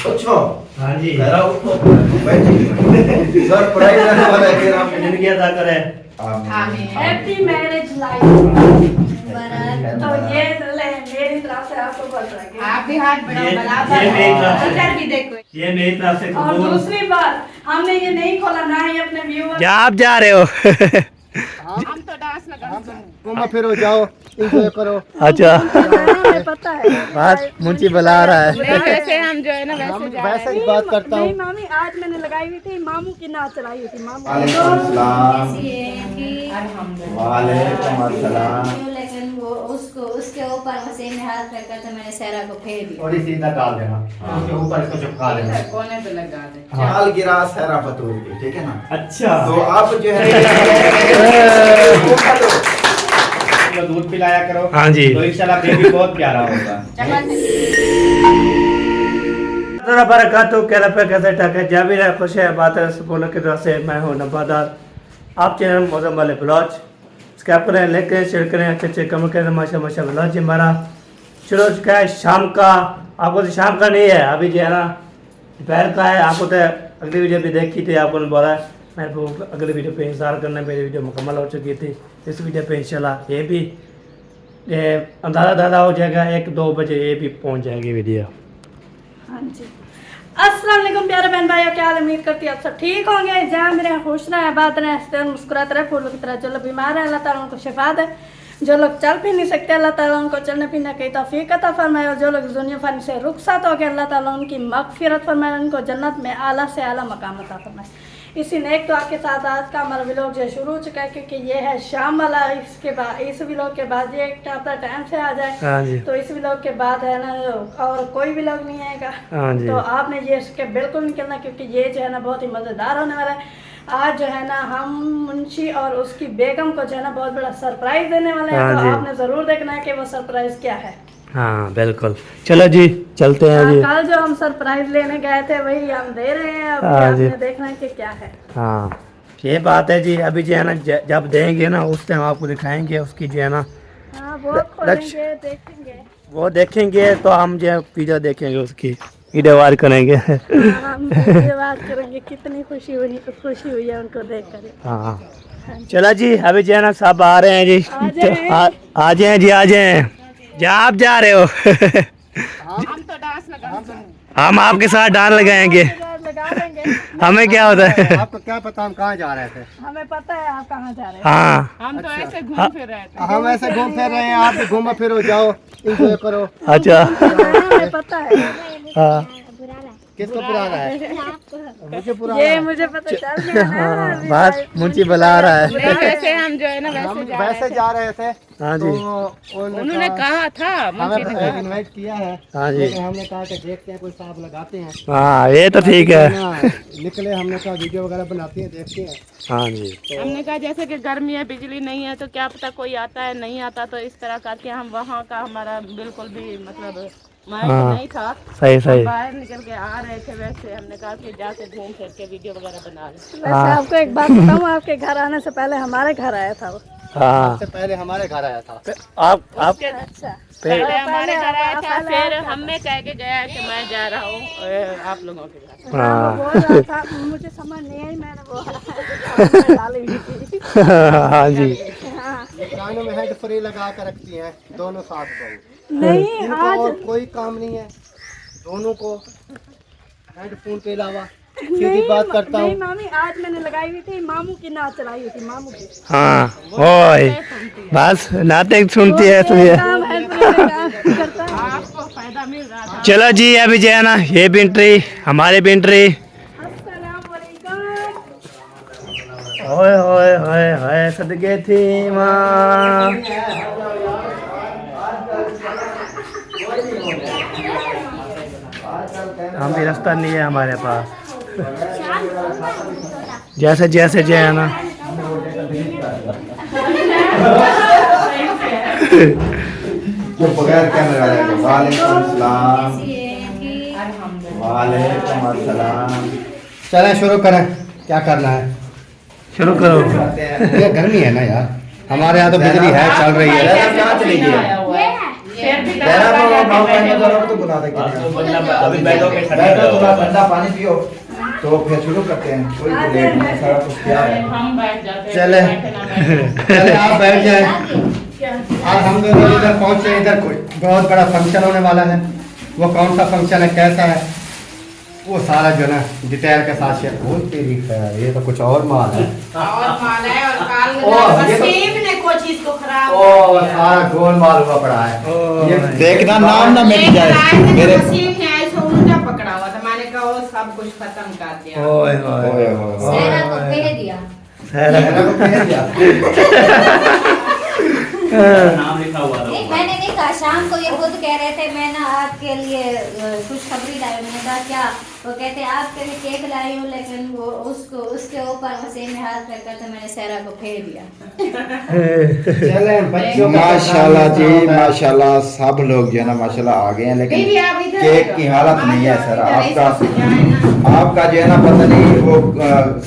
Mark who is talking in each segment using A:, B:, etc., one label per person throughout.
A: अच्छा
B: हाँ जी
A: सरप्राइज रहने वाला है फिर हम
B: जिंदगी अदा करे।
C: Happy marriage life. तो ये मेरी तरफ से आपको बता रहे
D: आप भी हाथ बढ़ाओ बराबर।
B: ये मेरी तरफ से-
D: इधर भी देखो।
B: ये मेरी तरफ से
C: और
B: कबूल।
C: दूसरी बात हमने ये नहीं खोला ना ही अपने व्यूअर।
B: क्या आप जा रहे हो?
D: हम तो डांस लगा
A: घूमो फिरो जाओ एंजॉय करो।
B: अच्छा
C: हमें पता है
B: बात मुंशी बुला रहा है।
D: वैसे हम जो है ना वैसे जा रहे
A: वैसे ही बात करता हूँ।
C: नहीं मामी आज मैंने लगाई हुई थी मामू की नाच चलाई हुई थी मामू
A: वालेकुम अस्सलाम। वालेकुम अस्सलाम।
E: लेकिन वो उसको उसके ऊपर मशीन में हाथ रखकर तो मैंने सहरा को फेर दिया।
B: थोड़ी सीधा डाल देना उसके ऊपर इसको चिपका देना।
D: कोने पे लगा दे।
A: हाल गिरा सहरा फतूर की, ठीक है ना।
B: अच्छा
A: तो आप जो है
F: तो दूध पिलाया करो।
B: हाँ जी।
F: तो इंशाल्लाह बेबी बहुत प्यारा होगा।
B: बरकातु कैसा पे कैसे ठाक है जा भी रहा खुश है बात है सुकून की तरह से मैं हूँ नवादार। आप चैनल मौसम वाले ब्लॉग सब्सक्राइब करें लाइक करें शेयर करें अच्छे अच्छे कमेंट करें माशा माशा ब्लॉग जी हमारा शुरू हो चुका है शाम का। आपको तो शाम का नहीं है अभी जो है ना दोपहर का है। आपको तो अगली वीडियो भी देखी थी आपको बोला मेरे को अगली वीडियो पे इंतजार करना। मेरी वीडियो मुकम्मल हो चुकी थी इस वीडियो पे इंशाल्लाह ये भी अंदाज़ा दादा हो जाएगा 1-2 बजे ये भी पहुंच जाएगी वीडियो।
C: हाँ जी अस्सलाम वालेकुम प्यारे बहन भाइयों क्या हाल है? उम्मीद करती है आप सब ठीक होंगे जहाँ मेरे खुश रहे बात रहे हंसते रहे मुस्कुराते रहे फूलों की तरह। जो लोग बीमार है अल्लाह ताला उनको शिफा दे। जो लोग चल फिर नहीं सकते अल्लाह ताला उनको चलने फिरने की तौफीक अता फरमाए। और जो लोग दुनिया फन से रुखसत हो गए अल्लाह ताला उनकी मगफिरत फरमाए उनको जन्नत में आला से आला मकाम अता फरमाए। इसी नेक दुआ के साथ आज का हमारा व्लॉग जो शुरू हो चुका है क्योंकि ये है शाम वाला। इसके बाद इस व्लॉग के बाद ये अपना टाइम से आ जाए
B: हाँ जी
C: तो इस व्लॉग के बाद है ना और कोई व्लॉग नहीं आएगा।
B: हाँ जी
C: तो आपने ये इसके बिल्कुल नहीं करना क्योंकि ये जो है ना बहुत ही मज़ेदार होने वाला है। आज जो है ना हम मुंशी और उसकी बेगम को जो है ना बहुत बड़ा सरप्राइज देने वाले हैं।
B: हाँ
C: तो
B: जी।
C: आपने ज़रूर देखना है कि वो सरप्राइज क्या है।
B: हाँ बिल्कुल चलो जी चलते हैं जी।
C: कल जो हम सरप्राइज लेने गए थे वही हम दे रहे हैं। अब
B: हाँ जी।
C: आपने देखना है कि क्या है।
B: हाँ ये बात है जी अभी जो है ना जब देंगे ना उस टाइम आपको दिखाएंगे उसकी जो है ना
C: हाँ वो खोलेंगे देखेंगे।
B: वो देखेंगे तो हम जो है वीडियो देखेंगे उसकी वीडियो वार करेंगे।
C: हाँ, हम ये बात करेंगे कितनी खुशी हुई है उनको देख कर।
B: हाँ चलो जी अभी जो है ना सब आ रहे हैं जी। आ जाए जी आ जाए जा आप जा रहे हो।
D: हम तो डांस लगा
B: हम आपके साथ डांस लगाएंगे
C: लगा देंगे।
B: हमें क्या होता है।
A: आपको क्या पता हम कहाँ जा रहे थे।
C: हमें पता है आप कहाँ जा रहे हैं।
B: हाँ
D: हम तो ऐसे घूम फिर रहे थे।
A: हम ऐसे घूम फिर रहे हैं आप भी घूमो फिरो जाओ एंजॉय करो।
B: अच्छा
C: हमें पता है
B: हाँ
A: किसको पुराना है मुझे पुराना
C: ये
A: है।
C: मुझे पता चल गया है। अभी
B: बस मुंशी बुला रहा है।
D: नहीं, वैसे हम जो है ना
A: हम
D: वैसे जा
A: वैसे जा रहे थे
B: हाँ
A: तो
B: जी
D: उन्होंने कहा था मुंशी ने
A: हमें इनवाइट किया है
B: हाँ जी
A: लेकिन हमने कहा कि देखते हैं कोई साहब लगाते हैं
B: हाँ ये तो ठीक है।
A: ना निकले हमने कहा वीडियो वगैरह बनाते हैं देखते हैं।
B: हाँ जी
D: हमने कहा जैसे कि गर्मी है बिजली नहीं है तो क्या पता कोई आता है नहीं आता तो इस तरह करके हम वहाँ का हमारा बिल्कुल भी मतलब माइंड
B: हाँ।
D: नहीं था।
B: सही
D: हम
B: सही
D: बाहर निकल के आ रहे थे वैसे हमने कहा कि जाके घूम फिर के वीडियो वगैरह बना लें।
C: वैसे आपको एक बात बताऊँ आपके घर आने से पहले हमारे घर आया था वो।
B: हाँ
A: सबसे पहले हमारे घर आया था।
B: आप
C: अच्छा
D: पहले हमारे घर आया था फिर हमें कह के गया कि मैं जा रहा हूँ आप लोगों के घर।
B: हाँ
C: वो बोल रहा था मुझे समझ नहीं आई मैंने वो डाली हुई थी।
B: हाँ जी
C: हाँ।
A: कानों में हेड फ्री लगा कर रखती हैं दोनों साथ को।
C: नहीं
A: इनको
C: आज
A: और कोई काम नहीं है दोनों को हेडफोन के अलावा सीधी बात करता
C: नहीं
A: हूँ।
C: मामी आज मैंने लगाई हुई थी मामू की नाच चलाई हुई थी मामू की।
B: हाँ ओए बस नाटक सुनती है तो ये
C: काम है काम करता है।
D: आपको फायदा मिल रहा था।
B: चलो जी अभी जो है ना ये भी एंट्री हमारी भी एंट्री।
C: अस्सलाम वालेकुम।
B: ओए ओए ओए ओए सदके थी माँ। हम भी रास्ता नहीं है हमारे पास जैसे जैसे जो है ना
A: जो बगैर कैमरा वाले वालेकुम अस्सलाम। वालेकुम अस्सलाम। चलें शुरू करें क्या करना है।
B: शुरू करो।
A: ये गर्मी है ना यार हमारे यहाँ तो बिजली है चल रही है।
F: कहाँ चली गई? जरा तो मामा ने जरा तो बुला दे
B: अभी बैठोगे
F: बैठो थोड़ा ठंडा पानी पियो तो फिर शुरू करते हैं कोई लेट नहीं सारा कुछ क्या है
D: हम बैठ जाते हैं
A: चले।
D: बैठे ना बैठे।
A: चले आप बैठ जाए। आज हम दोनों इधर पहुंचे, इधर कोई बहुत बड़ा फंक्शन होने वाला है। वो कौन सा फंक्शन है, कैसा है, वो सारा जो ना डिटेल के साथ शेयर। बहुत तेरी खैर, ये तो कुछ और माल है।
G: और माल है और काल
A: ओह, ये तो-
G: वसीम ने कोई चीज को खराब
A: ओ
G: कर दिया।
A: सारा गोल माल हुआ पड़ा है। ये
F: देखना नाम ना मिट
G: एक
F: जाए
G: रात में
F: मेरे
G: वसीम ने ऐसे उल्टा पकड़ा हुआ था, मैंने कहा वो सब कुछ खत्म कर दिया।
B: ओए
F: ओए
B: ओए
F: ओए
E: सहरा को कह दिया।
A: मेरा को कह दिया।
F: नाम लिखा हुआ
E: नहीं, मैंने नहीं कहा, शाम को ये खुद कह रहे थे मैं ना आपके लिए खुशखबरी लाई हूँ। मैंने कहा क्या? वो कहते आपके लिए केक लाई हूँ, लेकिन वो उसके ऊपर वसीम ने हाथ फेर कर तो मैंने सहरा को फेर दिया।
A: चले बच्चों का
F: माशाल्लाह जी माशाल्लाह सब लोग जो है ना माशाल्लाह आ गए हैं
G: दीदी,
F: लेकिन
G: आप इधर
F: केक
G: आ
F: की
G: जाओ।
F: हालत नहीं है सर
G: इधर ऐसे
F: आपका
G: सजाए ना।
F: आपका जो है ना पता नहीं वो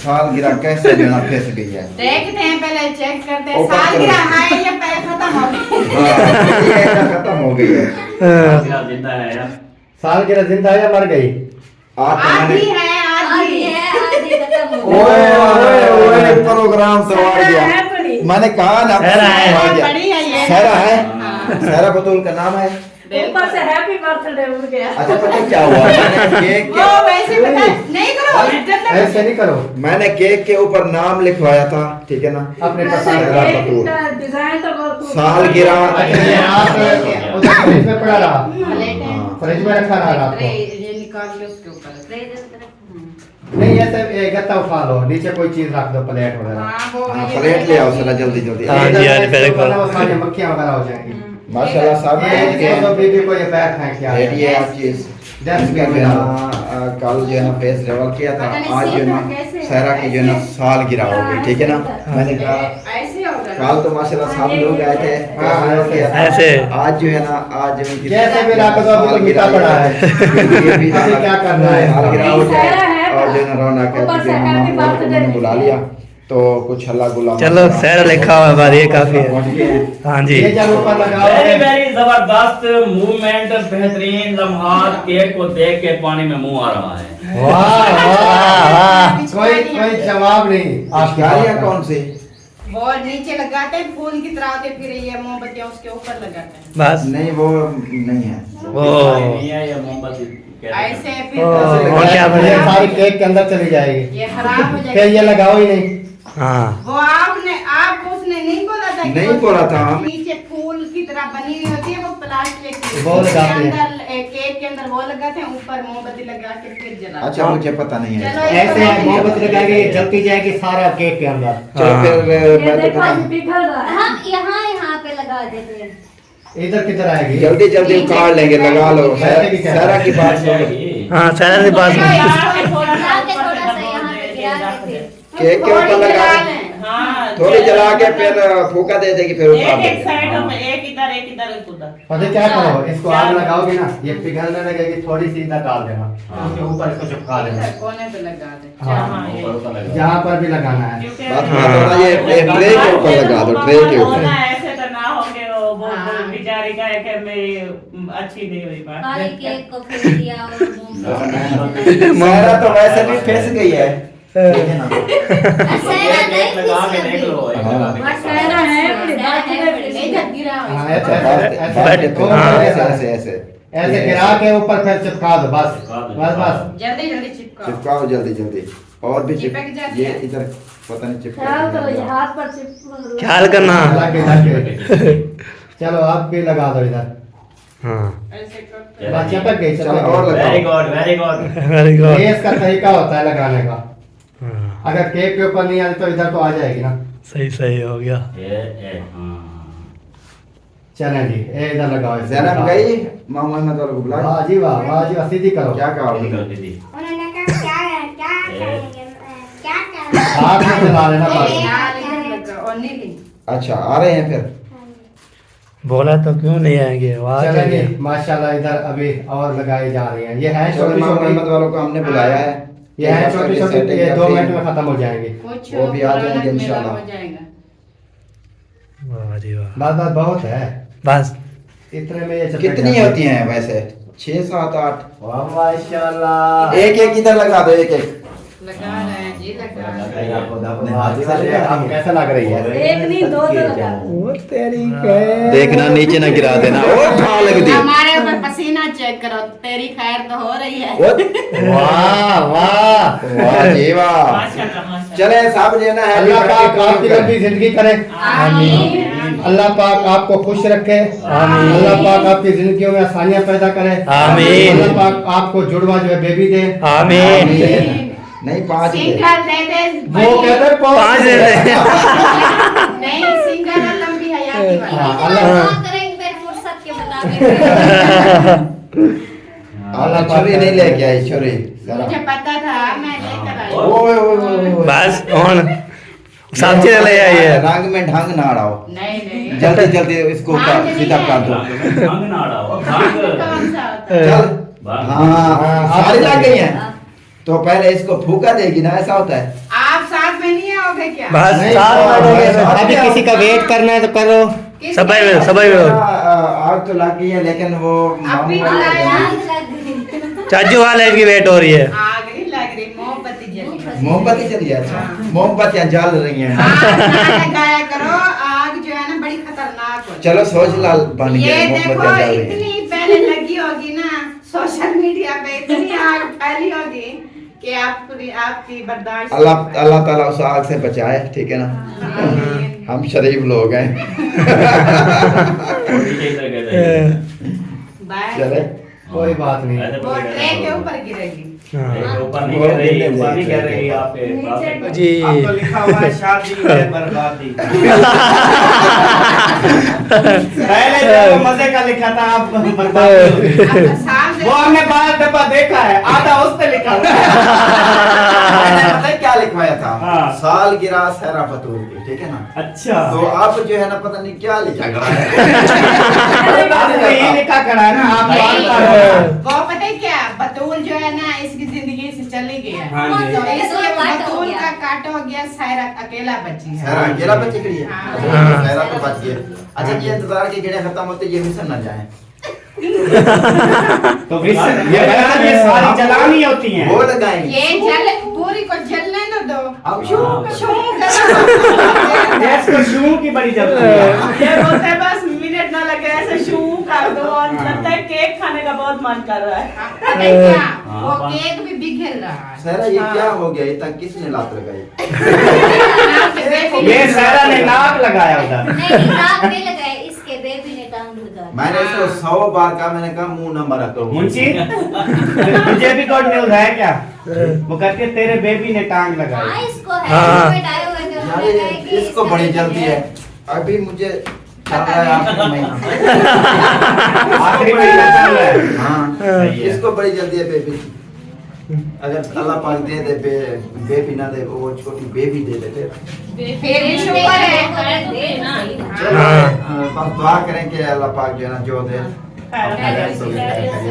F: सालगिरह कैसे जो है ना फंस गई है
G: देखते हैं, पहले चेक करते हैं
F: ऊपर करो।
G: सालगिरह है या पैर खत्म हो गई।
F: हाँ, ये खत्म हो गई है
A: सालगिरह जिंदा है या मर गई?
F: आप
G: आधी
F: मैंने
G: है
E: आधी
G: आधी
E: है, आधी खत्म हो
F: ओए
E: गई।
F: ओए ओए प्रोग्राम तोड़
C: है
F: दिया
C: बड़ी।
F: मैंने कहा ना
B: सहरा है।
F: तोड़ दिया।
G: बड़ी है ये।
F: सहरा है
G: हाँ।
F: सहरा बतूल का नाम है
C: ऊपर से हैप्पी बर्थडे उड़ गया।
F: अच्छा पता है क्या हुआ मैंने केक
G: वो वैसे पता नहीं करो इज्जत लग-
A: ऐसे नहीं करो।
F: मैंने केक के ऊपर नाम लिखवाया था ठीक है ना
A: अपने
C: वैसे
A: पसंद
F: सहरा
C: केक
F: बतूल
C: का डिजाइन तो बहुत
F: सालगिरह
A: अच्छा ये आप उधर फ्रिज में पड़ा रहा,
G: लेटे हैं।
A: फ्रिज में रखा रहा रात
G: ट्रे
A: को।
G: ये निकाल लो उसके ऊपर।
A: नहीं ऐसे ये गत्ता उठा लो, नीचे कोई चीज रख दो, प्लेट वगैरह।
G: हाँ, वो
F: हाँ,
G: ये
F: प्लेट ले आओ जरा जल्दी जल्दी
B: हाँ जी, हाँ जी, पहले
A: इसको
B: करो।
A: ना वो सारी मक्खियां वगैरह हो जाएंगी।
F: माशाल्लाह साहब
A: ये तो बीबी को ये बैग फेंक के आया।
F: ये आप चीज
A: Just
F: इसका जो है ना कल जो है ना फेस लेवल किया था
G: पता नहीं
F: आज जो है ना
G: कैसे-
F: सहरा की जो है ना सालगिरह हो गई ठीक है ना मैंने कहा
G: ऐसे होगा।
F: कल तो माशाल्लाह सब लोग आए थे
A: हाँ,
F: किया था।
B: ऐसे।
F: आज जो है ना आज जो है
A: जैसे भी रख दो, अभी तो मीठा पड़ा है। अभी क्या करना है?
F: सालगिरह हो जाए
C: सहरा है
F: और जो है ना रौनक है
C: ऊपर
F: जो
C: से
F: है ना
C: happy
F: हम लोगों को
C: birthday
F: मैंने बुला लिया तो कुछ हल्ला गुल्ला
B: चलो सहरा लिखा हुआ है बार, ये काफी है।
F: पहुंच गए हैं।
B: हाँ जी।
A: ये जब ऊपर लगाओ
H: वेरी वेरी जबरदस्त मूवमेंट, बेहतरीन लम्हात, केक को देख के पानी में मुंह आ रहा है।
A: वाह वाह
B: वाह।
A: कोई जवाब नहीं। आप
F: गालियाँ कौन सी
G: वो नीचे लगाते हैं फूल की तरह होते, फिर ये मोमबत्तियां उसके ऊपर लगाते हैं
B: बस
F: नहीं वो नहीं है
B: वो
H: नहीं है ये मोमबत्ती कहते हैं।
G: ऐसे
B: ओ,
G: फिर
B: और क्या
A: ये
B: बने?
A: सारी केक के अंदर चली जाएगी।
G: ये खराब हो
A: फिर
G: जाएगी।
A: ये लगाओ ही नहीं।
B: हाँ
G: वो आपको उसने नहीं बोला था कि
F: नहीं
G: वो
F: बोला था।
G: नीचे फूल की तरह बनी हुई होती है वो प्लास्टिक की,
A: वो
G: उसके
A: लगाते हैं।
G: अंदर केक के अंदर वो लगाते हैं, ऊपर मोमबत्ती लगा के फिर जलाते
F: अच्छा मुझे पता नहीं है
G: चलो,
A: ऐसे मोमबत्ती लगाएंगे, ये जलती जाएगी सारा केक के अंदर।
F: चलो
B: हाँ।
F: फिर
C: ये
F: मैं तो
C: देखो
F: बता
C: अभी पिघल रहा है।
E: हम यहाँ पे लगा देते हैं।
A: इधर किधर आएगी?
F: जल्दी जल्दी उखाड़ लेंगे लगा लो
A: वैसे भी क्या
F: सारा की बात सुनो
H: जाएगी।
B: हाँ सहरा के पास
G: चलो
B: में।
G: यार, थोड़ा
E: गिरा के
G: ऊपर
E: थोड़ा
G: से
E: सा यहाँ पे गिरा के फिर।
F: केक के ऊपर
G: थोड़ी
F: लगा
G: जला लें।
D: हाँ,
F: थोड़ी जला के फिर फूका दे देगी फिर उतार
D: एक एक
F: देंगे
D: साइड में, एक इधर एक उधर।
A: पता क्या करो, इसको आग लगाओगे ना, ये पिघलने लगेगी, थोड़ी सी इधर डाल देना, उसके ऊपर इसको चिपका देना।
G: इधर कोने पे लगा दे।
A: हाँ,
H: ऊपर ऊपर लगा।
A: जहाँ पर भी लगाना है।
D: क्योंकि
F: बात थोड़ा ये ट्रे के ऊपर लगा दो ट्रे के ऊपर
D: होना ऐसे तो ना हो के वो
G: हाँ।
D: बेचारी का है कि मेरी अच्छी नहीं हुई बात।
E: खाली केक को फिर दिया और मोमबत्ती।
F: मेरा तो वैसे भी फंस गई है ठीक है ना
E: सहरा नहीं
H: केक लगा के देख लो एक
F: हाँ।
H: लगा के।
C: सहरा है बड़ी बात है बड़ी।
G: इधर गिरा हुआ
A: हाँ,
G: है।
A: ऐसे ऐसे
F: बात-
A: ऐसे
F: हाँ,
A: ऐसे
F: ऐसे ऐसे
A: ऐसे गिरा के ऊपर फिर चिपका दो, बस बस बस।
G: जल्दी जल्दी चिपकाओ।
F: चिपकाओ जल्दी जल्दी और भी
G: चिपक जाती
F: ये
G: है।
F: इधर पता नहीं
C: ख्याल करो ये
F: चिपका
C: हाथ पर चिप
B: ख्याल करना।
A: लग गई। चलो आप भी लगा दो इधर।
B: हाँ
G: ऐसे करते
A: बस चिपक गई,
F: चलो
A: चिपक
F: और
A: गई।
F: लगाओ।
H: Very good very good.
B: Very good.
A: ये इसका तरीका होता है लगाने का।
B: हाँ,
A: अगर केक के ऊपर नहीं आती तो इधर तो आ जाएगी ना।
B: सही सही हो गया।
H: ये हाँ।
A: चलें जी, ये इधर लगाओ इसे।
F: जैनब गई माँ मोहम्मद वालों को बुला
A: वाह जी वाह, वाह जी वाह, सीधी करो।
F: क्या कहा
H: वेरी
F: उन्होंने?
H: गुड दीदी।
E: उन्होंने कहा क्या करेंगे, क्या करेंगे।
A: हाथ में चला लेना
G: हैं।
A: बस।
G: यार इधर लगाओ और नीली।
F: अच्छा आ रहे हैं फिर
B: बोला तो क्यों नहीं आएंगे? आवाज
A: चलें
B: आएंगे।
A: जी, माशाल्लाह इधर अभी और लगाई जा रही हैं। ये है
F: चलो
A: छोटी
F: माँ मोहम्मद
A: छोटी,
F: वालों को हमने बुलाया है
A: ये है छोटी छोटी,
F: सेटिंग
A: ये 2
F: करते
A: मिनट
F: हैं।
A: में खत्म हो जाएंगी।
G: कुछ
F: वो भी आ जाएंगे
G: रौनक
F: इंशाल्लाह।
G: मेला हो जाएगा।
B: वाह जी वाह।
A: बस बस बहुत है।
B: बस
A: इतने में ये चपेट
F: कितनी
A: जाती है।
F: होती हैं वैसे? 6, 7, 8।
A: वाह माशाल्लाह।
F: एक एक इधर लगा दो, एक एक।
G: लगा रहे हैं जी, लगा रहे हैं।
F: अपने हाथ से
A: अरे, अब कैसा लग रही है?
C: एक नहीं दो लगा।
A: वो तेरी के।
F: देखना नीचे ना गिरा देना। ओ ठा लग दी।
G: हमारे ऊपर पसीना चेक करो, तेरी खैर तो हो रही है।
A: वाह वाह
F: वाह जी वाह। चले साहब जो है ना
A: अल्लाह पाक आपकी लंबी जिंदगी करे।
E: आमीन।
A: अल्लाह पाक आपको खुश रखे। अल्लाह पाक आपकी जिंदगियों में आसानियां पैदा करे।
B: आमीन।
A: अल्लाह पाक आपको जुड़वा जो है बेबी दे।
B: आमीन।
F: नहीं 5 दे।
G: सिंगल दे दे।
A: वो कहते हैं
B: 5 दे दे।
G: नहीं, सिंगल और लंबी हयाती वाला।
A: हाँ,
E: अल्लाह
A: अल्लाह
E: करेंगे फिर फुर्सत के मुताबिक।
F: अल्लाह छुरी नहीं लेके आई, छुरी।
G: मुझे पता था, मैं लेकर आई।
F: ओए ओए ओए।
B: बस ਹੁਣ सब चीज ले आई है।
F: रंग में ढंग ना अड़ाओ।
G: नहीं नहीं।
F: जल्दी जल्दी इसको सीधा कर दो।
H: भांग ना अड़ाओ, भांग।
G: कौन सा होता है?
F: चल। हाँ सारी लग गई हैं। तो पहले इसको फूका देगी ना, ऐसा होता है।
G: आप साथ में नहीं आओगे क्या?
B: बस
A: नहीं,
B: साथ में हो गए।
A: अभी किसी का वेट करना है तो करो।
G: किसके?
B: सबाई में
F: आग तो लग गई है, लेकिन वो
G: अभी
F: मामू वाले
G: बुलाया।
B: चाचू वाले की वेट हो रही है।
G: आग नहीं लग रही, मोमबत्ती जली।
F: मोमबत्ती चली है। अच्छा मोमबत्तियां जल रही हैं।
G: आग ना लगाया करो, आग जो है ना बड़ी खतरनाक होती है।
F: चलो सोच लाल बन
G: ये
F: गया,
G: देखो
F: मोमबत्तियां जल रही हैं।
G: इतनी पहले लगी होगी ना सोशल मीडिया पे, इतनी आग फैली होगी कि आपकी बर्दाश्त
F: अल्लाह अल्लाह ताला उस आग से बचाए, ठीक है ना।
G: आमीन।
F: हम शरीफ लोग हैं।
G: बाय।
F: चले
A: कोई बात नहीं।
G: वो ट्रे के ऊपर गिरेगी।
H: ऊपर नहीं कर रही, ऊपर नहीं कर रही आपके।
B: जी
I: अब तो लिखा हुआ है शादी है बर्बादी। पहले जो मजे का लिखा था, अब बर्बादी हो गई।
G: अब तो साफ
I: वो हमने बाहर डब्बा देखा है, आधा उस पे लिखा हुआ है।
F: मैंने पता है क्या लिखवाया था?
I: हाँ।
F: साल गिरा सहरा फतूल की, ठीक है ना।
I: अच्छा
F: तो अब जो है ना पता नहीं क्या लिखा गया है।
I: यही लिखा करा है ना, आप
G: नहीं,
I: बात
G: वो पता है क्या, बतूल जो है ना इसकी जिंदगी से चली गई है।
I: हाँ जी।
G: तो इसलिए
E: काट हो
G: बतूल
E: गया।
G: का काट हो गया, सायरा अकेला बची है।
F: सहरा अकेला बच्चे के लिए।
G: हाँ।
F: अच्छा, सहरा तो बच गया। अच्छा ये इंतजार के गिड़े खत्म होते ये मिशन ना जाए।
I: तो ये सारी जलानी होती हैं।
F: वो लगाएंगे।
G: ये जल पूरी को जलने तो दो।
F: अब शू
G: शू करो।
I: गैस को शू की बड़ी जलती है।
D: ये बोलते हैं बस मिनट ना लगे ऐसे शू कर दो और लगता है केक खाने का बहुत मन कर रहा है।
G: पता है क्या, वो केक भी बिखर रहा है।
F: सहरा ये क्या हो गया? इतना किसने लात लगाई?
I: ये सहरा ने नाक लगाया उधर।
E: नहीं नाक नहीं लगाए, इसके बेबी ने टांग लगा।
F: मैंने इसको 100 बार कहा, मैंने कहा मुंह न मरा करो।
I: मुंशी तुझे भी गुड न्यूज है क्या? वो करके तेरे बेबी ने टांग
E: हाँ
I: लगाई।
E: इसको
B: हाँ।
E: है आए हुए थे,
F: यार
E: उन्होंने कहा कि
F: इसको बड़ी जल्दी है। अभी मुझे चल रहा है आखिरी महीना।
I: आखिरी महीना चल रहा है।
F: हाँ
I: सही है।
F: इसको बड़ी जल्दी है बेबी। अगर अल्लाह पाक दे दे बेबी ना दे, वो छोटी बेबी दे दे।
G: फिर भी शुक्र है।
F: चलो बस दुआ करें कि अल्लाह पाक जो है ना जो दे खैरियत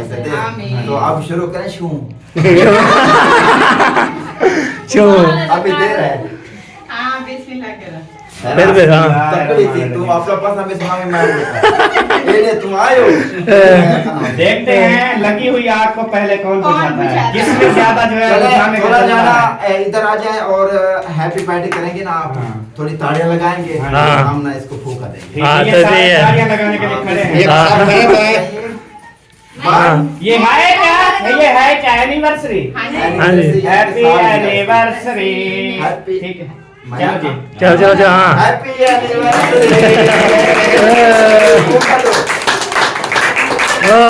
F: से दे।
G: आमीन।
F: तो अब शुरू करें शू।
B: क्यों?
F: अभी दे रहे हैं।
G: हाँ बिस्मिल्लाह करो।
B: बिल्कुल, हाँ।
F: तकड़ी थी तुम अपना पास हमें सुना में मार देता। ये तुम आयो।
I: देखते हैं लगी हुई आग को पहले कौन
G: कौन
I: बुझाता है,
G: बुझाता है?
I: किसमें ज्यादा जो है
F: चले
I: बुझाने का
F: थोड़ा
I: जज्बा है।
F: ज्यादा इधर आ जाए और हैप्पी बर्थडे करेंगे ना आप।
I: हाँ।
F: थोड़ी तालियां लगाएंगे,
B: हाँ।
F: हम ना इसको फूका देंगे।
I: ठीक
B: हाँ,
I: है,
B: तो
I: ये सारे
B: सही है।
I: तालियां लगाने के लिए खड़े
A: ये
I: हैं।
A: आप खड़े तो हैं।
B: हाँ।
I: ये है क्या? ये है क्या एनिवर्सरी?
G: हाँ जी।
B: हाँ जी।
I: Happy anniversary.
F: Happy-
I: ठीक है, चलो जी।
B: चलो चलो चलो हाँ।
F: Happy anniversary.
B: ओ, ओ, ओ।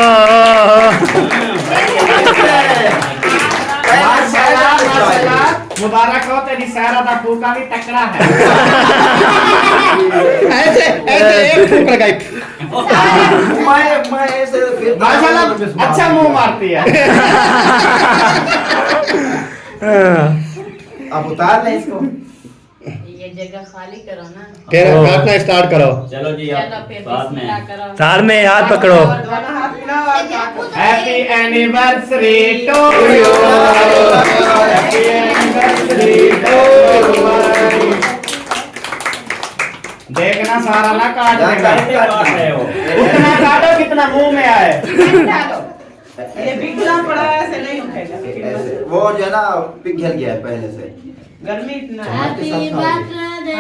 I: माशाल्लाह, माशाल्लाह। मुबारक हो, तेरी सहरा दा फूका भी तकड़ा है।
A: ऐसे ऐसे एक फूक लगाई।
F: मैं ऐसे फिर
I: माशाल्लाह अच्छा मुंह मारती है।
F: अब उतार लें इसको।
G: ये जगह खाली करो ना।
A: फिर काटना स्टार्ट करो।
H: चलो जी
G: चलो
H: आप
G: फिर
H: बाद
G: बिस्मिल्लाह
H: में
G: करो।
B: तार में हाथ पकड़ो।
G: दोनों हाथ मिलाओ और काटो।
I: Happy anniversary to you. Happy anniversary to you. देखना इतना सारा ना काट देगा।
H: कैसे बात है वो?
I: उतना काटो कितना मुंह में आए।
G: डालो ये बिगड़ा पड़ा है ऐसे नहीं उठेगा
F: ऐसे वो जो है ना पिघल गया है पहले से।
G: गर्मी इतना है।
E: हैप्पी बर्थडे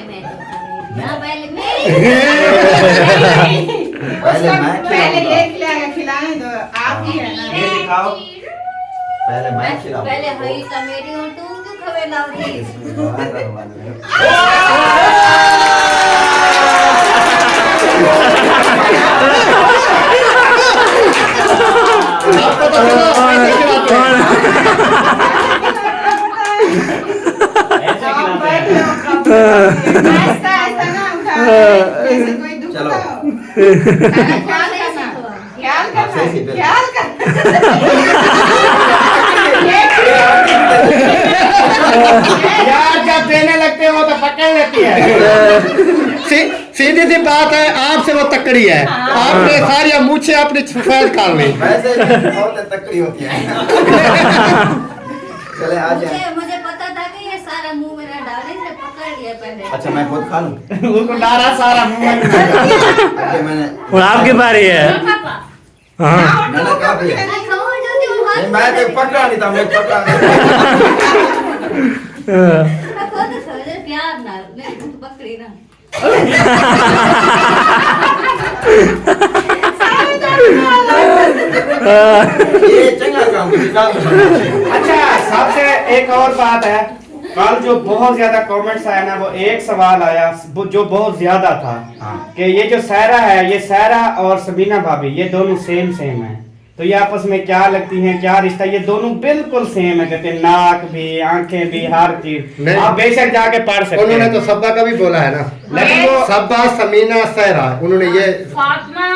E: मैं पहले मेरी
G: उसका
F: मैं
G: पहले
F: खिलाऊंगा।
G: ये खिलाएगा खिलाने दो आप ही है ना।
F: ये दिखाओ पहले मैं खिलाऊंगा।
E: पहले हई का मेरी और तू क्यों खवेला रही
A: आपको तो चलो, ऐसे खिलाते हैं।
H: ऐसे
G: आप
H: खिलाते
G: बैठ
H: हैं।
G: लो कब ऐसा ऐसा ना उठा जैसे कोई दुखता
F: चलो।
G: हो। ख्याल करना
F: सही से
G: ख्याल करना
I: यार जब देने लगते हो तो पकड़ लेती है।
A: सीधी सी बात है, आपसे वो तकड़ी है। आपने सारी मूछे अपनी सफेद कर ली।
F: वैसे बहुत तकड़ी होती है। चले आ जाए।
E: मुझे पता था कि ये सारा मुंह मेरा डालने से पकड़ लिया पहले।
F: अच्छा मैं खुद खा लूं।
I: उसको डारा सारा मुंह में।
F: अच्छा मैंने
B: और आपकी बारी है। हाँ
F: मैंने कहा भी है।
E: नहीं खाओ जल्दी उठा
F: नहीं, मैं तो पकड़ा नहीं था, मैं पकड़ा नहीं।
E: मैं खुद समझे प्यार ना नहीं तू पकड़ी ना
F: ये चंगा काम निकाल।
I: अच्छा सबसे एक और बात है, कल जो बहुत ज्यादा कमेंट्स आया ना, वो एक सवाल आया जो बहुत ज्यादा था कि ये जो सायरा है, ये सायरा और सबीना भाभी ये दोनों सेम है, तो ये आपस में क्या लगती हैं, क्या रिश्ता? ये दोनों बिल्कुल सेम है, कहते हैं नाक भी, आंखें भी, हर चीज।
A: नहीं।
I: आप बेशक जाके पढ़ सकते
A: उन्होंने
I: हैं।
A: तो सब्बा का भी बोला है ना,
I: लेकिन वो
A: सब्बा समीना सहरा, उन्होंने ये
D: फातिमा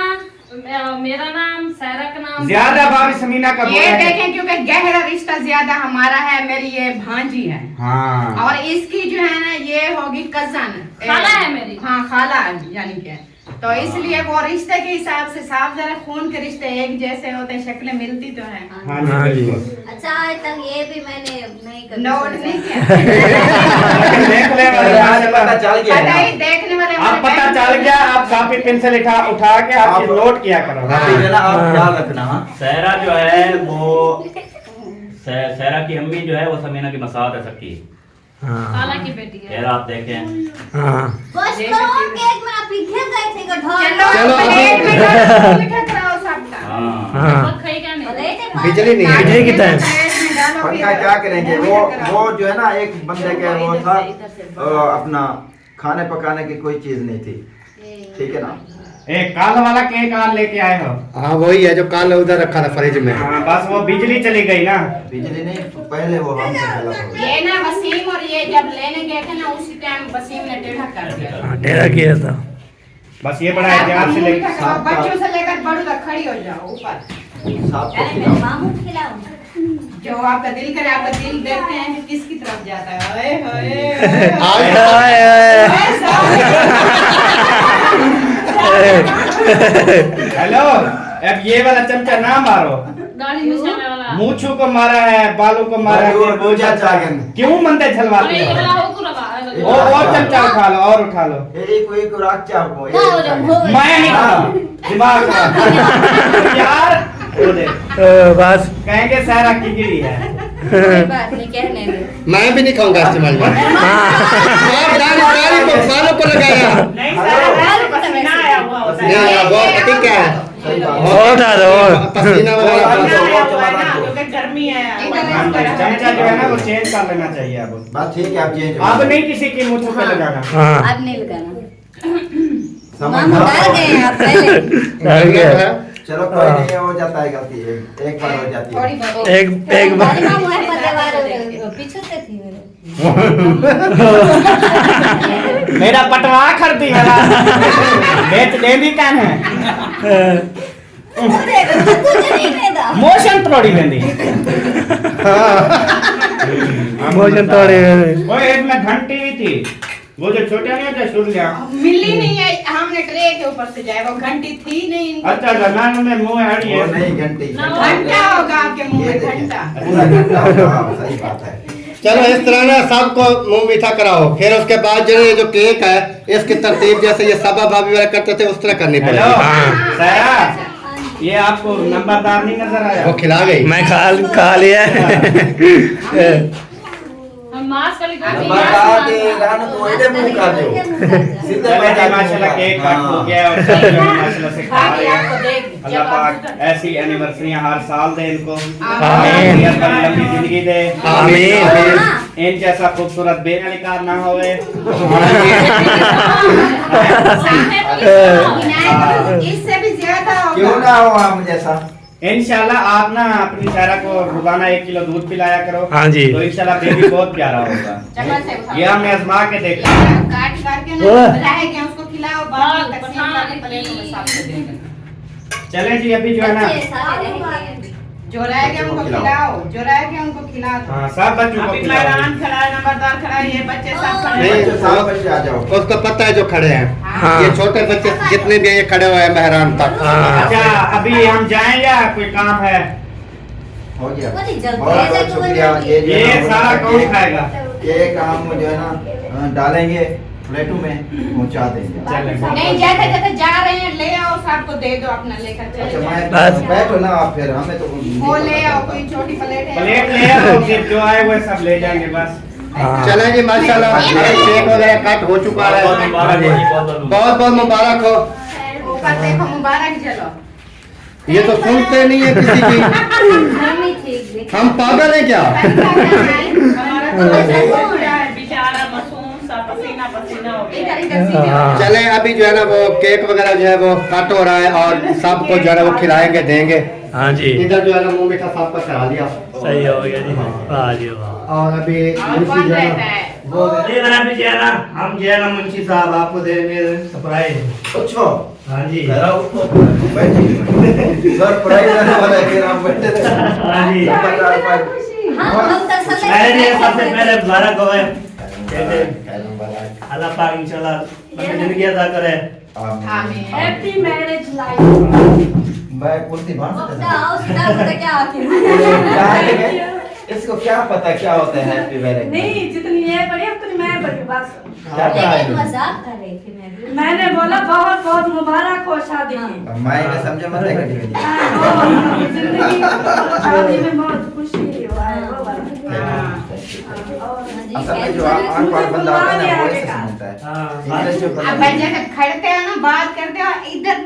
D: मेरा नाम, सायरा का नाम
I: ज्यादा भाभी समीना का
G: ये
I: बोला है।
G: देखें क्योंकि गहरा रिश्ता ज्यादा हमारा है, मेरी ये भांजी है
I: हाँ
G: और इसकी जो है ना ये होगी कजन,
D: खाला है मेरी।
G: हाँ खाला है, यानी कि तो इसलिए वो रिश्ते के हिसाब से साफ जरा खून के रिश्ते एक जैसे होते हैं, शक्लें मिलती तो है।
I: हाँ
B: हाँ
I: जी
B: जी।
I: बिल्कुल।
E: अच्छा आज तक ये भी मैंने नहीं कभी
G: नोट
E: सोचा।
G: नहीं किया।
I: देख ले
F: आज पता चल गया
G: पता
F: है
G: ही देखने वाले
I: आप पता चल गया, आप कॉपी पेंसिल उठा के आप
F: आप-
I: नोट किया करो।
F: ना। अभी जो ना आप ख्याल रखना। हाँ
H: सहरा जो है वो सहरा की अम्मी जो है वो समीना की मसात है सबकी।
B: हाँ
D: खाला की बेटी है।
H: यार आप देखें।
B: हाँ
E: बस करो केक मेरा पीछे गए थे गठौर
A: चलो,
G: प्लेट में डालो, मीठा कराओ सबका।
H: हाँ
B: हाँ
D: पक खाई क्या नहीं?
E: भले थे
A: बिजली नहीं है।
B: बिजली कितना है?
G: प्लेट में डालो,
F: पंखा क्या करेंगे, वो जो है ना एक बंदे के वो था अपना खाने पकाने की कोई चीज नहीं थी, ठीक है ना।
I: एक काल वाला केक आप लेके आए हो?
A: हाँ वही है जो काल उधर रखा था फ्रिज में।
I: हाँ बस वो बिजली चली गई ना।
F: बिजली नहीं, पहले वो हमसे गलत हो गया।
G: ये ना वसीम और ये जब लेने गए थे ना उसी टाइम वसीम ने टेढ़ा कर दिया।
B: हाँ टेढ़ा किया था।
I: बस ये बड़ा एहतियात से लेके।
G: बच्चों से लेकर बड़ों तक खड़ी हो जाओ ऊपर।
F: साफ को
E: अरे
F: खिलाओ।
E: मेरे मामू खिलाऊं
G: जो आपका दिल करे, आपका दिल देखते हैं कि किसकी तरफ जाता है। ओए होए
I: हेलो, अब ये वाला चमचा ना मारो।
D: दाढ़ी मिसाने वाला।
I: मूछों को मारा है, बालों को मारा है,
F: और वो चाचा के
I: क्यों मंदे छलवाते
D: अरे ये वाला
I: हो?
D: हो को लगा।
I: और चमचा उठा लो, और उठा लो।
F: एक राख चाहो
I: मैं नहीं खाता, दिमाग खराब। यार वो देख,
B: बस
I: कहेंगे सारा किगड़ी है।
E: कोई बात नहीं कहने दे
A: मैं भी नहीं खाऊंगा इस्तेमाल में। आप दाढ़ी को बालों को लगाया।
I: नहीं सारा पसीना आया हुआ होता है।
A: नहीं बहुत ठीक है।
B: और उठा दो और।
A: पसीना वगैरह
I: पसीना आया हुआ है ना,
G: क्योंकि गर्मी है।
I: चमचा जो है ना वो चेंज कर लेना चाहिए अब।
F: बस ठीक है, आप चेंज
I: अब नहीं किसी की मूछों पे लगाना।
B: हाँ
E: अब नहीं लगाना
F: समझ
E: मामू डर गए हैं आप पहले
B: डर गया।
F: चलो कोई नहीं, हो जाता है गलती, एक बार हो जाती
G: थोड़ी
F: है।
G: बहुत
B: एक बार
E: हमारे मामू है पतवार पीछे से थी मेरे
I: मेरा पटवा कर दी है बेच दे भी कान है
E: तुझे नहीं देता
I: मोशन तोड़ी देंदी।
B: भोजन तोड़े।
I: वो एक में घंटी भी थी, वो जो छोटे नहीं होते सुरलिया।
G: मिली नहीं है, हमने ट्रे के ऊपर से जाए, वो घंटी थी नहीं इनके।
I: अच्छा जमाने में मुंह हड़ी
F: वो
I: है।
F: नहीं घंटी
G: घंटा होगा आपके मुंह
F: ये
G: में,
F: देखिए,
G: घंटा।
F: पूरा घंटा होगा। हाँ, सही बात है।
A: चलो इस तरह ना सबको मुंह मीठा कराओ, फिर उसके बाद जो ये जो केक है इसकी तरतीब जैसे ये सबा भाभी वाला करते थे उस तरह करनी
I: हेलो
A: पड़ेगी।
I: सारा, ये आपको नंबरदार नहीं नजर आया?
A: वो खिला गई।
B: मैं खा लिया
D: मास्क वाली
F: बता दे रान तो इधर मुंह कर दो सीधे
I: चले जी,
F: बता
I: माशाल्लाह केक काट हो गया और सब लोग माशाल्लाह से खा रहे हैं। अल्लाह पाक ऐसी एनिवर्सरियां हर साल दे इनको,
B: आमीन।
I: लंबी जिंदगी दे,
B: आमीन।
I: इन जैसा खूबसूरत बेनकार ना होवे।
G: इससे भी ज्यादा होगा।
F: क्यों ना हो हम जैसा।
I: इंशाल्लाह आप ना अपनी सारा को रोजाना 1 किलो दूध पिलाया करो।
B: हाँ जी।
I: तो इंशाल्लाह बेबी बहुत प्यारा होगा। ये हमने आजमा के देखा।
G: काट काट के ना रहेगा उसको खिलाओ, बाद में तकसीम वाली प्लेटों में सबको देना।
I: चले जी, अभी जो है ना
G: जो रहेगा उनको खिलाओ, जो रहेगा उनको खिलाओ।
I: हाँ, सब बच्चों को खिलाओ।
G: खड़ा है, नंबरदार खड़ा है, ये बच्चे सब खड़े
A: नहीं,
G: हैं।
F: बच्चे साल बच्चे आ जाओ।
A: उसको पता है जो खड़े हैं,
B: हाँ।
A: ये छोटे बच्चे जितने भी हैं ये खड़े हुए हैं मेहरान तक।
I: अच्छा, अभी हम जाएं या कोई काम है?
F: हो गया।
E: वो नहीं जल्दी
F: बहुत
E: है,
F: बहुत
E: तो
F: शुक्रिया।
E: वो
I: ये सारा कौन खाएगा?
F: केक हम जो है ना डालेंगे प्लेटों में पहुंचा देंगे।
I: चले।
G: नहीं, जैसे जैसे जा रहे हैं ले आओ, सबको दे दो अपना लेकर
F: अच्छा
G: चले
F: मैं
B: बस।
F: बैठो ना आप, फिर हमें तो
G: वो ले आओ, कोई छोटी प्लेट है।
I: प्लेट ले आओ, फिर जो आए वो सब ले जाएंगे बस।
A: चले जी, माशाल्लाह हमारे केक वगैरह कट हो चुका है। बहुत बहुत मुबारक हो।
G: ऊपर देखो, मुबारक चलो।
A: ये तो सुनते नहीं है किसी की।
E: मम्मी ठीक भी।
A: हम पागल हैं क्या?
D: हमारा तो बेचारा मासूम सा पसीना पसीना हो गया।
G: इधर इधर सीधे।
A: चले अभी जो है ना वो केक वगैरह जो है वो कट हो रहा है और सबको जो है ना वो खिलाएंगे देंगे।
B: हाँ जी,
A: इधर जो है ना मुंह मीठा सबका करा लिया
B: सही हो गया जी। वाह जी वाह।
A: और अभी
G: और
A: मुंशी
G: कौन
A: जो है
G: रहता
A: ना
G: है?
A: वो
B: ये वाला भी जो है ना, हम जो है ना मुंशी साहब आपको देंगे सरप्राइज।
F: अच्छा
B: हाँ जी,
F: सरप्राइज आने वाला है, फिर हम बैठे थे।
B: हाँ जी।
E: हम तसल्ली
B: पहले
E: से
B: सबसे
E: बैठे
B: पहले
E: हैं।
B: मुबारक हो अल्लाह पाक इंशाल्लाह लंबी जिंदगी अता करे।
F: आमीन।
C: Happy marriage life.
F: मैं कुर्सी बांध सकता
E: आओ, सीधा पता क्या आखिर
F: हूं। इसको क्या पता क्या होता है हैप्पी मैरिज?
C: नहीं, जितनी ये बड़ी उतनी मैं बड़ी बस।
F: क्या पता
E: लेकिन
F: है?
E: मजाक कर रही थी मैं भी।
C: मैंने बोला बहुत बहुत मुबारक हो शादी की।
F: मैं ने समझा मत है कभी।
C: जिंदगी शादी में बहुत खुशी हुआ है वो वाला।
F: असल में जो आंख वाला बंदा होता है ना वो ऐसे समझता है।
B: हाँ।
F: इंग्लिश जो
G: अब
F: बंदा
G: भाई जैसे खड़ते हो ना, बात करते हो, इधर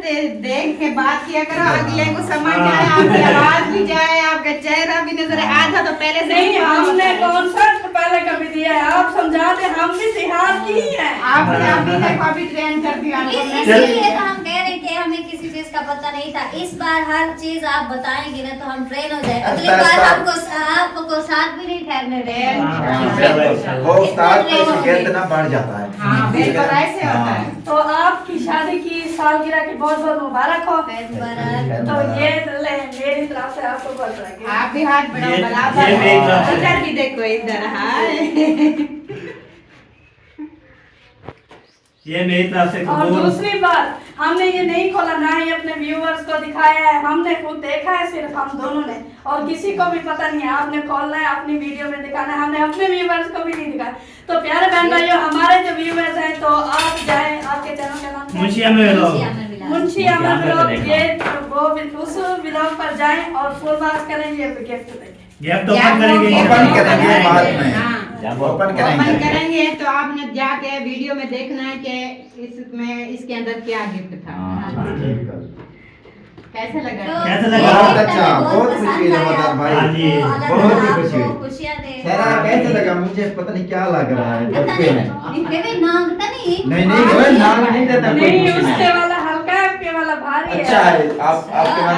G: देख के बात किया करो, अगले को समझ जाए, आपकी आवाज भी जाए, आपका चेहरा भी नजर आए। आधा तो पहले से
C: नहीं, हमने कॉन्सर्ट पहले कभी दिया है, आप समझाते, हम भी सिहार की है।
G: आपने देखो अभी ट्रेन कर दिया हमको।
E: इसीलिए तो हम कह रहे थे हमें किसी चीज का पता नहीं था। इस बार हर चीज आप बताएंगे ना तो हम ट्रेन हो जाए। अगली बार आपको साथ भी नहीं ठहरने दें।
F: वो उस्ताद का शिकायत ना बढ़ जाता है।
G: हाँ, बिल्कुल ऐसे होता है।
C: तो आपकी शादी की सालगिरह की बहुत बहुत मुबारक हो। तो ये ले मेरी तरफ से आपको बहुत लगे।
G: आप भी हाथ बढ़ाओ,
B: ये
G: बराबर।
B: मेरी तरफ से।
G: इधर भी देखो, इधर। हाय।
B: ये मेरी तरफ से
C: और
B: कबूल।
C: दूसरी बात, हमने ये नहीं खोला, ना ही अपने व्यूअर्स को दिखाया है, हमने खुद देखा है सिर्फ हम दोनों ने, और किसी को भी पता नहीं है। आपने खोलना है अपनी वीडियो में दिखाना है, हमने अपने व्यूअर्स को भी नहीं दिखाया। तो प्यारे बहन भाइयों, हमारे जो व्यूअर्स हैं तो आप जाएं, आपके चैनल का नाम क्या है?
B: मुंशी अमर लो।
C: मुंशी अमर ब्लॉग, ये वो उस ब्लॉग पर जाएं और फुल मार्क्स करें, ये गिफ्ट देंगे।
B: गिफ्ट ओपन करेंगे
F: ओपन करेंगे बाद में।
G: हाँ।
F: ओपन
G: ओपन
F: करेंगे।
G: करेंगे तो आपने जाके वीडियो में देखना है कि इसमें इसके अंदर क्या गिफ्ट था। कैसे लगा?
B: कैसा लगा?
F: बहुत अच्छा, बहुत खुशी है रमजान भाई।
B: हाँ जी,
F: बहुत ही खुशी हुई।
E: खुशियाँ दे।
F: सारा कैसे लगा? मुझे पता नहीं क्या लग रहा है।
E: पता
F: बच्चे हैं।
E: नहीं, बेबी नांगता नहीं।
F: नहीं वो नाम नहीं देता कोई
C: नहीं,
F: खुशी
C: उसके
F: नहीं।
C: वाला हल्का है, आपके वाला भारी है।
F: अच्छा है, आपके मन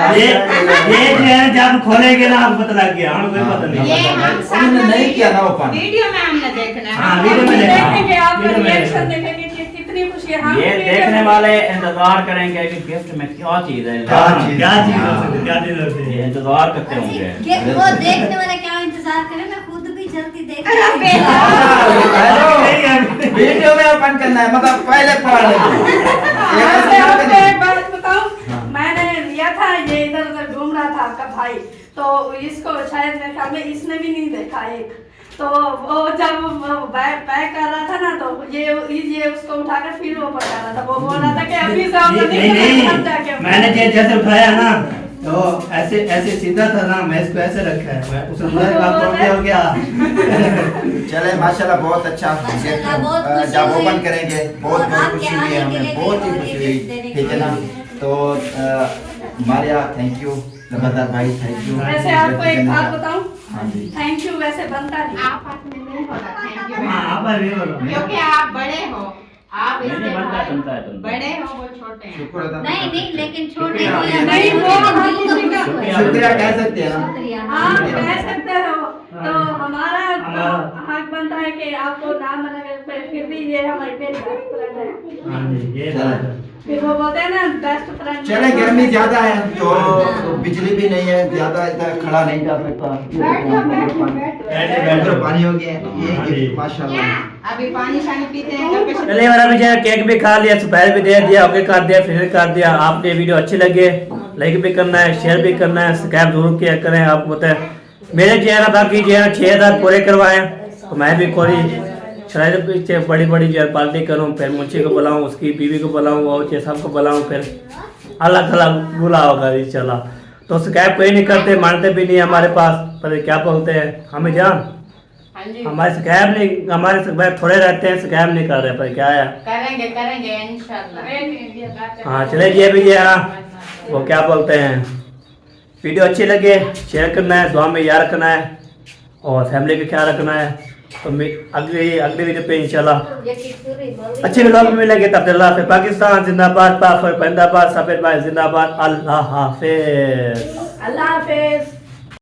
B: ये जो है जब खोलेंगे ना आपको पता लग गया, हमें कोई पता नहीं।
G: ये हम
F: उन्होंने नहीं किया ना ओपन।
G: वीडियो में हमने देखना है।
B: हाँ, वीडियो में
C: देखेंगे, आपका
B: वीडियो में
C: रिएक्शन देखेंगे कि कितनी खुशी है। हम
H: ये
C: भी
H: देखने
C: जब-
H: वाले इंतजार करेंगे कि गिफ्ट में क्या चीज है।
B: क्या चीज हो सकती है, क्या चीज हो सकती
H: ये
B: है?
H: इंतजार करते होंगे।
E: वो देखने वाले क्या इंतजार करें, मैं खुद भी जल्दी देख
F: वीडियो में ओपन करना है, मतलब पहले पढ़
C: आपको एक बात बताऊं, मैंने लिया था, ये इधर उधर घूम रहा था आपका भाई, तो इसको शायद मेरे ख्याल में इसने भी नहीं देखा एक, तो वो जब पैक कर रहा था ना तो ये उसको उठाकर फिर वो पका रहा था। वो बोल रहा था कि अभी से हम
B: नहीं, मैंने जैसे उठाया ना तो ऐसे ऐसे सीधा था ना, मैं इसको ऐसे रखा है, मैं उस हो गया।
F: चले माशाल्लाह बहुत अच्छा।
E: माशाल्लाह, बहुत खुशी
F: जब
E: हुई।
F: ओपन करेंगे बहुत
E: और
F: बहुत
E: आपके
F: खुशी हुई
E: आने के
F: हमें,
E: लिए
F: बहुत ही
E: भी
F: खुशी
E: हमें
F: हुई।
E: देने के
F: ठीक है ना,
E: लिए।
F: तो मारिया थैंक यू, जबरदस्त भाई थैंक यू।
C: वैसे आपको एक बात बताऊं,
F: हाँ जी।
C: थैंक यू वैसे बनता नहीं।
G: आप हाथ में नहीं होगा थैंक यू
B: हाँ, आप अभी बोलो।
G: क्योंकि आप बड़े हो, आप
H: नहीं,
G: इसके
H: बनता है,
G: बाद
H: बनता है, बनता है।
G: बड़े हो, वो छोटे हैं।
F: शुक्र अदा
E: नहीं नहीं, लेकिन छोटे
F: शुक्रिया।
E: नहीं,
C: नहीं, वो हम किसी का-
F: शुक्रिया कह सकते हैं ना।
E: शुक्रिया।
C: हाँ कह सकते हो। तो हमारा
B: हमारा-
C: हक बनता है कि आपको नाम मना कर, फिर भी ये हमारे बेस्ट फ्रेंड है।
B: हाँ जी, ये बात है।
C: फिर वो बोलते हैं ना बेस्ट फ्रेंड।
F: चले गर्मी ज्यादा है तो बिजली भी नहीं है, ज्यादा इधर खड़ा नहीं जा सकता।
B: बैठो।
F: पानी हो गया ये
B: हाँ जी।
F: गिफ्ट माशाल्लाह।
G: अभी पानी शानी पीते हैं तो कुछ
B: चलिए मेरा भी जो है केक भी खा लिया, स्पेयर भी दे दिया, ओके कर दिया, फिनिश कर दिया। आपने वीडियो अच्छी लगे लाइक भी करना है, शेयर भी करना है, सब्सक्राइब जरूर किया करें। आप बताए मेरे चेहरा बाकी जो है 6,000 पूरे करवाए, तो मैं भी कोई शायद पीछे बड़ी बड़ी जो है पार्टी करूँ, फिर मुंशी को बुलाऊँ, उसकी बीवी को बुलाऊँ, और ये सबको बुलाऊँ, फिर अलग अलग बुला होगा चला। तो सब्सक्राइब कोई नहीं करते, मानते भी नहीं हमारे पास, पर क्या बोलते हैं हमें जान हमारे सब्सक्राइब नहीं, हमारे सब्सक्राइब थोड़े रहते हैं, सब्सक्राइब नहीं कर रहे, पर क्या है।
G: करेंगे इंशाल्लाह।
B: हाँ चले ये भी ये वो क्या बोलते हैं, वीडियो अच्छी लगे शेयर करना है, दुआ में याद रखना है, और फैमिली का ख्याल रखना है। तो अगली वीडियो पे इंशाल्लाह अच्छे व्लॉग में मिलेंगे। तब तक फिर पाकिस्तान जिंदाबाद, पाक जिंदाबाद, सफेद भाई जिंदाबाद। अल्लाह हाफिज।
C: अल्लाह हाफिज।